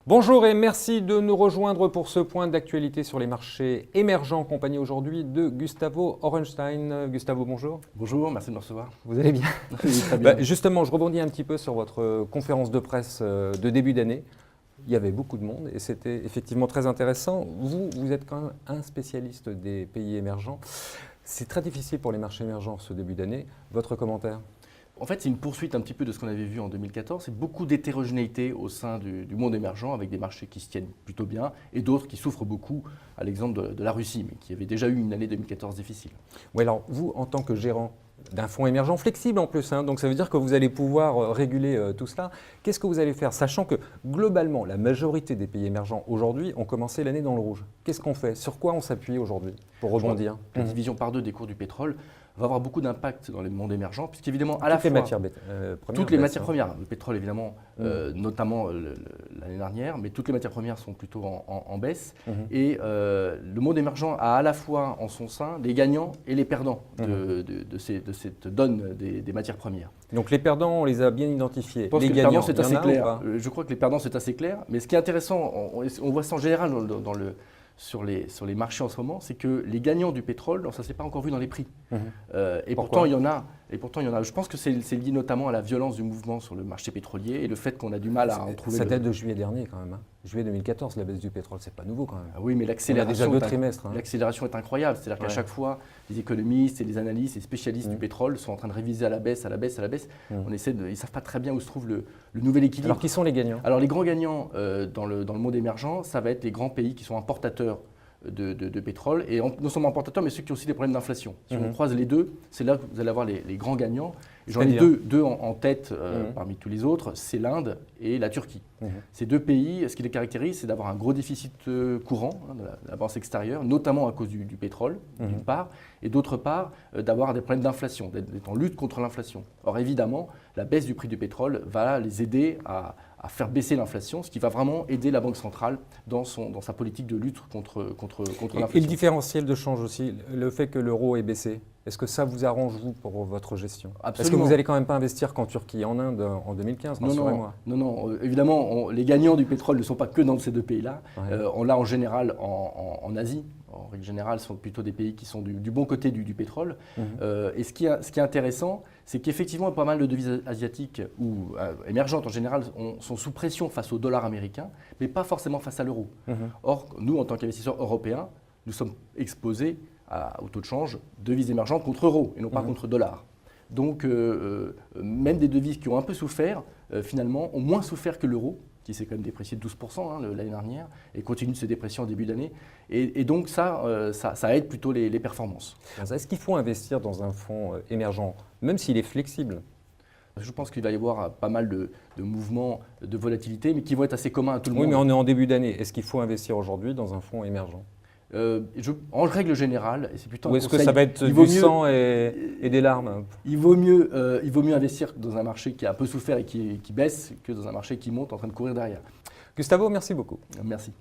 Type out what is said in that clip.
Bonjour et merci de nous rejoindre pour ce point d'actualité sur les marchés émergents, en compagnie aujourd'hui de Gustavo Orenstein. Gustavo, bonjour. Bonjour, merci de me recevoir. Vous allez bien? Oui, très bien. Justement, je rebondis un petit peu sur votre conférence de presse de début d'année. Il y avait beaucoup de monde et c'était effectivement très intéressant. Vous êtes quand même un spécialiste des pays émergents. C'est très difficile pour les marchés émergents ce début d'année. Votre commentaire? En fait, c'est une poursuite un petit peu de ce qu'on avait vu en 2014. C'est beaucoup d'hétérogénéité au sein du monde émergent, avec des marchés qui se tiennent plutôt bien et d'autres qui souffrent beaucoup, à l'exemple de la Russie, mais qui avait déjà eu une année 2014 difficile. Oui, alors vous, en tant que gérant d'un fonds émergent flexible en plus, donc ça veut dire que vous allez pouvoir réguler tout cela. Qu'est-ce que vous allez faire, sachant que globalement, la majorité des pays émergents aujourd'hui ont commencé l'année dans le rouge? Qu'est-ce qu'on fait? Sur quoi on s'appuie aujourd'hui pour rebondir? La division par deux des cours du pétrole va avoir beaucoup d'impact dans le monde émergent, puisqu'évidemment, à la fois… Toutes les matières premières, le pétrole évidemment, notamment l'année dernière, mais toutes les matières premières sont plutôt en baisse. Et le monde émergent a à la fois en son sein les gagnants et les perdants de cette donne des matières premières. Donc les perdants, on les a bien identifiés. Je pense les que gagnants, c'est assez clair. Je crois que les perdants, c'est assez clair. Mais ce qui est intéressant, on voit ça en général sur les marchés en ce moment, c'est que les gagnants du pétrole, ça ne s'est pas encore vu dans les prix. Et pourtant, il y en a. Je pense que c'est lié notamment à la violence du mouvement sur le marché pétrolier et le fait qu'on a du mal à en trouver. Ça date de juillet dernier quand même. Juillet 2014, la baisse du pétrole, c'est pas nouveau quand même. Ah oui, mais l'accélération est incroyable. C'est-à-dire qu'à chaque fois, les économistes et les analystes et les spécialistes du pétrole sont en train de réviser à la baisse. Ils ne savent pas très bien où se trouve le nouvel équilibre. Alors qui sont les gagnants? Alors les grands gagnants dans le monde émergent, ça va être les grands pays qui sont importateurs de pétrole, et non seulement importateurs, mais ceux qui ont aussi des problèmes d'inflation. Si on croise les deux, c'est là que vous allez avoir les grands gagnants. J'en ai deux en tête parmi tous les autres, c'est l'Inde et la Turquie. Ces deux pays, ce qui les caractérise, c'est d'avoir un gros déficit courant de la balance extérieure, notamment à cause du pétrole, d'une part, et d'autre part, d'avoir des problèmes d'inflation, d'être en lutte contre l'inflation. Or évidemment, la baisse du prix du pétrole va les aider à faire baisser l'inflation, ce qui va vraiment aider la Banque centrale dans sa politique de lutte contre l'inflation. Et le différentiel de change aussi, le fait que l'euro ait baissé, est-ce que ça vous arrange, vous, pour votre gestion? Absolument. Parce que vous n'allez quand même pas investir qu'en Turquie et en Inde en 2015, rassurez-moi. Non, évidemment, les gagnants du pétrole ne sont pas que dans ces deux pays-là. On l'a en général en Asie. En règle générale, ce sont plutôt des pays qui sont du bon côté du pétrole. Et ce qui est intéressant, c'est qu'effectivement, pas mal de devises asiatiques ou émergentes en général sont sous pression face au dollar américain, mais pas forcément face à l'euro. Or, nous, en tant qu'investisseurs européens, nous sommes exposés au taux de change devises émergentes contre euro et non pas contre dollar. Donc, même des devises qui ont un peu souffert, finalement, ont moins souffert que l'euro, qui s'est quand même déprécié de 12% l'année dernière et continue de se déprécier en début d'année. Et donc ça aide plutôt les performances. Est-ce qu'il faut investir dans un fonds émergent, même s'il est flexible? Je pense qu'il va y avoir pas mal de mouvements de volatilité, mais qui vont être assez communs à tout le monde. Oui, mais on est en début d'année. Est-ce qu'il faut investir aujourd'hui dans un fonds émergent? En règle générale, et c'est plutôt Ou est-ce que ça va être du sang et des larmes? Il vaut mieux investir dans un marché qui a un peu souffert et qui baisse que dans un marché qui monte en train de courir derrière. Gustavo, merci beaucoup. Merci.